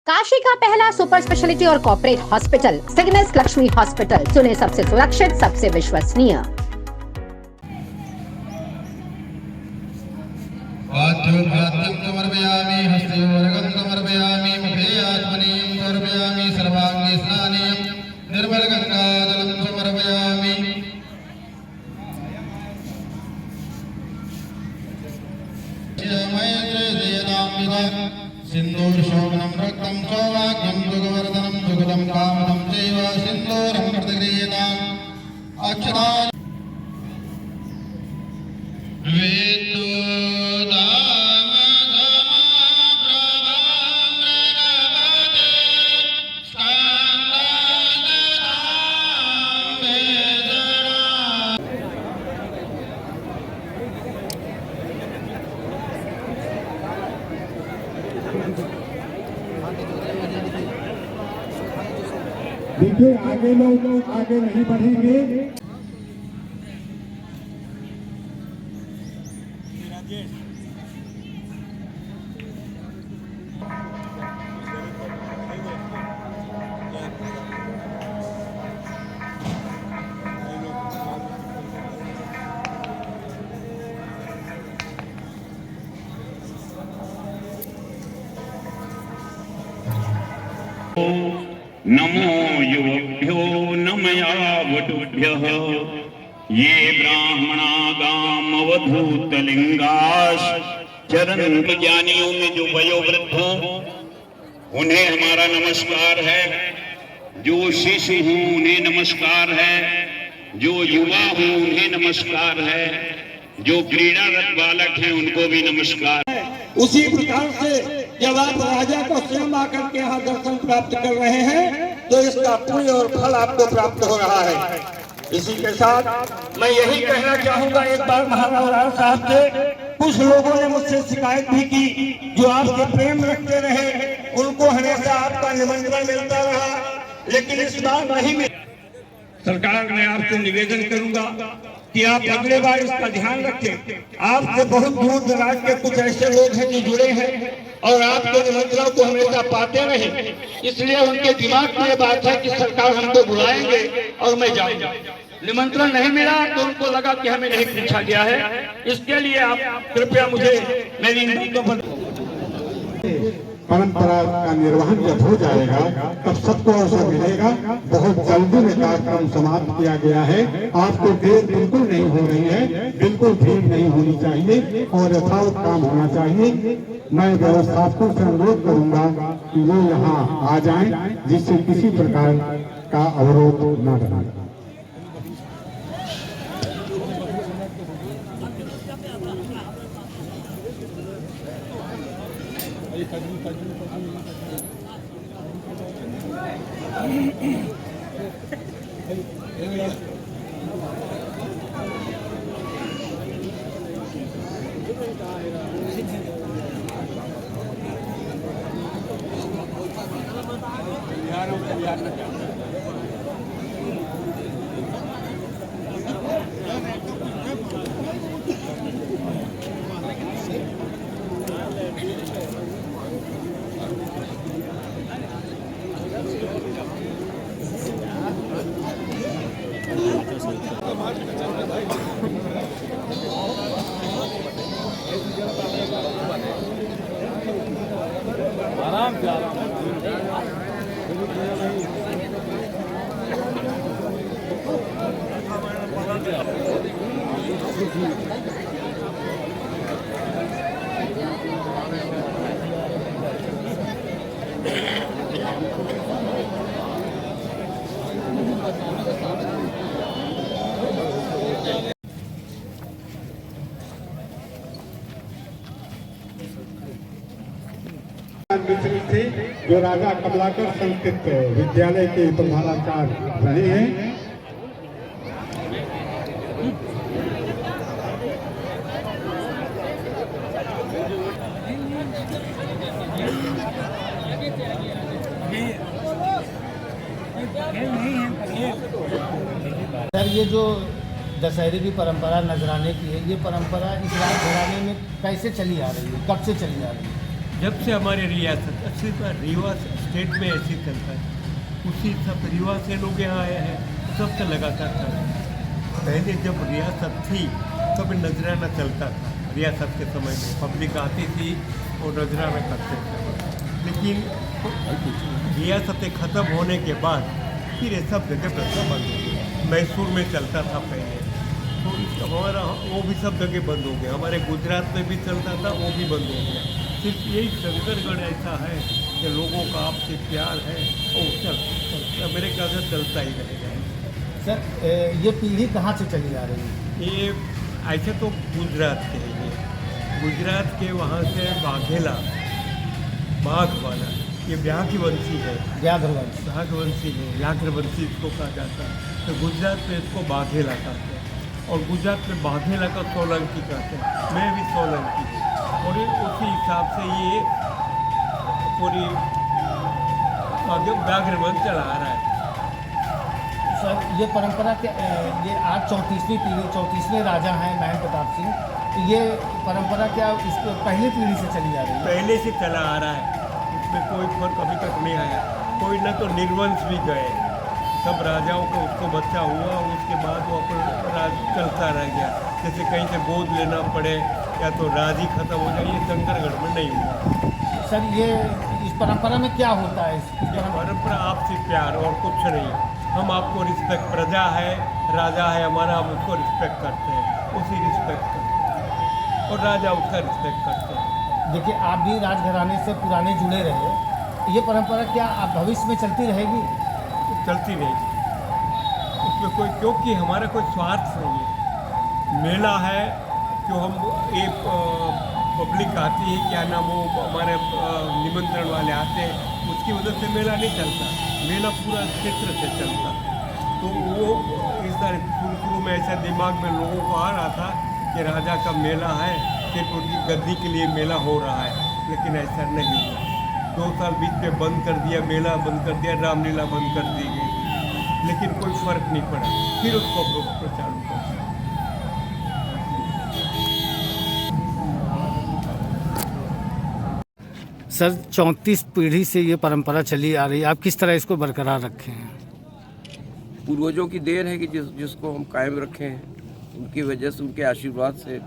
काशी का पहला super speciality और कॉर्पोरेट हॉस्पिटल सिग्नेस लक्ष्मी हॉस्पिटल, सुने सबसे सुरक्षित, सबसे विश्वसनीय। समर्पयामि हस्तयोर्गं समर्पयामि मुखे आत्मनीयं समर्पयामि सर्वांगे स्नानीयं निर्मलगंगाजलं समर्पयामि। सिन्दूरशोभनं रक्तं सौभाग्यं सुखवर्धनं सुखदं कामदं चैव सिन्दूरं प्रतिगृह्यताम् अक्षतानि देखिए आगे लोग आगे नहीं बढ़ेंगे। नमो युवभ्यो नमया वटुभ्यः ये ब्राह्मणागामवधूतलिंगाश चरण ज्ञानियों में जो वयोवृद्ध हो उन्हें हमारा नमस्कार है, जो शिशु हूँ उन्हें नमस्कार है, जो युवा हूँ उन्हें नमस्कार है, जो क्रीड़ारत बालक हैं उनको भी नमस्कार। उसी प्रकार से जब आप राजा को स्वयं आकर के यहाँ दर्शन प्राप्त कर रहे हैं तो इसका पुण्य और फल आपको प्राप्त हो रहा है। इसी के साथ मैं यही कहना चाहूंगा, एक बार महाराज साहब से कुछ लोगों ने मुझसे शिकायत भी की, जो आपके प्रेम रखते रहे उनको हमेशा आपका निमंत्रण मिलता रहा, लेकिन इस बार नहीं मिला। सरकार मैं आपसे निवेदन करूंगा कि आप अगले बार इसका ध्यान रखें। आपसे बहुत दूर दराज के कुछ ऐसे लोग हैं जो जुड़े हैं और आपके निमंत्रण को हमेशा पाते रहे, इसलिए उनके दिमाग में ये बात है कि सरकार हमको बुलाएंगे और मैं जाऊंगा। निमंत्रण नहीं मिला तो उनको लगा कि हमें नहीं पूछा गया है। इसके लिए आप कृपया मुझे मेरी परंपरा का निर्वहन जब हो जाएगा तब सबको अवसर मिलेगा। बहुत जल्दी में कार्यक्रम समाप्त किया गया है। आपको देर बिल्कुल नहीं हो रही है, बिल्कुल भीड़ नहीं होनी चाहिए और यथावत काम होना चाहिए। मैं व्यवस्थापकों से अनुरोध करूंगा कि वो यहाँ आ जाएं, जिससे किसी प्रकार का अवरोध न रहे। आराम से मिश्री थे जो राजा कमलाकर संस्कृत विद्यालय के प्रधानाचार्य रहे हैं। सर ये जो दशहरे की परंपरा नजराने की है, ये परंपरा इस राज घराने में कैसे चली आ रही है, कब से चली आ रही है? जब से हमारे रियासत अच्छी रीवा स्टेट में ऐसे चलता है, उसी सब रीवा से लोग यहाँ आए हैं, सबसे लगातार चल रहा है। पहले जब रियासत थी तब नजराना चलता था, रियासत के समय में पब्लिक आती थी और नजराना करते थे, लेकिन रियासतें ख़त्म होने के बाद फिर ये सब जगह पर बंद हो गया। मैसूर में चलता था पहले, तो हमारा वो भी सब जगह बंद हो गया। हमारे गुजरात में भी चलता था, वो भी बंद हो गया। सिर्फ यही शंकरगढ़ ऐसा है कि लोगों का आपसे प्यार है और मेरे ख्याल से चलता ही रहेगा। सर ये पीढ़ी कहाँ से चली आ रही है? ये ऐसे तो गुजरात के है, ये गुजरात के वहाँ से बाघेला, बाघ वाला, ये व्याघ्रवंशी है, व्याघ्रवंशी है, व्याघ्रवंशी इसको कहा जाता है। तो गुजरात में इसको बाघेला कहते हैं और गुजरात में बाघेला का सोलंकी कहते हैं। मैं भी सोलंकी हूँ और उसी हिसाब से ये पूरी व्याघ्रवन चला आ रहा है। सर ये परंपरा क्या, ये आज 34वीं पीढ़ी, 34वें राजा हैं महंत प्रताप सिंह, तो ये परंपरा क्या इस पहली पीढ़ी से चली आ रही है? पहले से चला आ रहा है, इसमें कोई फर्क अभी तक नहीं आया। कोई न तो निर्वंश भी गए, सब राजाओं को उसको बच्चा हुआ, उसके बाद वो अपन राज चलता रह गया। जैसे कहीं से गोद लेना पड़े या तो राज ही खत्म हो जाए, ये शंकरगढ़ में नहीं हुआ। सर ये इस परंपरा में क्या होता है? ये परंपरा आपसे प्यार और कुछ नहीं। हम आपको रिस्पेक्ट, प्रजा है, राजा है हमारा, हम उसको रिस्पेक्ट करते हैं, उसी रिस्पेक्ट करते हैं और राजा उसका रिस्पेक्ट करते हैं। देखिए आप भी राजघराने से पुराने जुड़े रहे, ये परंपरा क्या आप भविष्य में चलती रहेगी? चलती रहेगी उसमें कोई, क्योंकि हमारा कोई स्वार्थ नहीं है। मेला है जो हम एक पब्लिक आती है, क्या नाम, वो हमारे निमंत्रण वाले आते हैं, उसकी वजह से मेला नहीं चलता। मेला पूरा क्षेत्र से चलता। तो वो इस तरह शुरू में ऐसा दिमाग में लोगों को आ रहा था कि राजा का मेला है, सिर्फ उनकी गद्दी के लिए मेला हो रहा है, लेकिन ऐसा नहीं हुआ। 2 साल बीच में बंद कर दिया, मेला बंद कर दिया, रामलीला बंद कर दी गई, लेकिन कोई फर्क नहीं पड़ा। फिर उसको चालू कर दिया। सर 34 पीढ़ी से ये परंपरा चली आ रही है, आप किस तरह इसको बरकरार रखे हैं? पूर्वजों की देन है कि जिसको हम कायम रखें हैं। उनकी वजह से, उनके आशीर्वाद से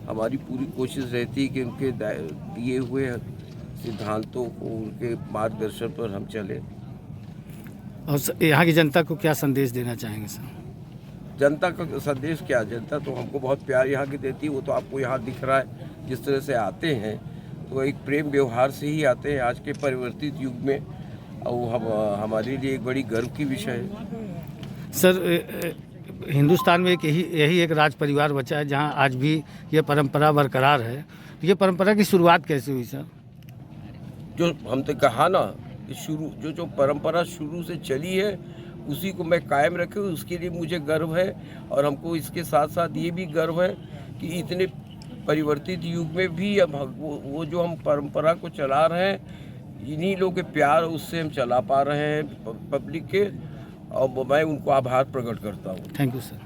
हमारी पूरी कोशिश रहती है कि उनके दिए हुए सिद्धांतों को, उनके मार्गदर्शन पर हम चलें। और यहाँ की जनता को क्या संदेश देना चाहेंगे सर? जनता का संदेश क्या, जनता तो हमको बहुत प्यार यहाँ की देती है। वो तो आपको यहाँ दिख रहा है, जिस तरह से आते हैं तो एक प्रेम व्यवहार से ही आते हैं आज के परिवर्तित युग में, और हमारे लिए एक बड़ी गर्व की विषय है। सर हिंदुस्तान में यही एक राज परिवार बचा है जहाँ आज भी ये परंपरा बरकरार है। ये परंपरा की शुरुआत कैसे हुई सर? जो हम तो कहा ना कि जो परंपरा शुरू से चली है उसी को मैं कायम रखे, उसके लिए मुझे गर्व है। और हमको इसके साथ साथ ये भी गर्व है कि इतने परिवर्तित युग में भी अब वो जो हम परंपरा को चला रहे हैं, इन्हीं लोगों के प्यार उससे हम चला पा रहे हैं पब्लिक के, और मैं उनको आभार प्रकट करता हूँ। Thank you sir.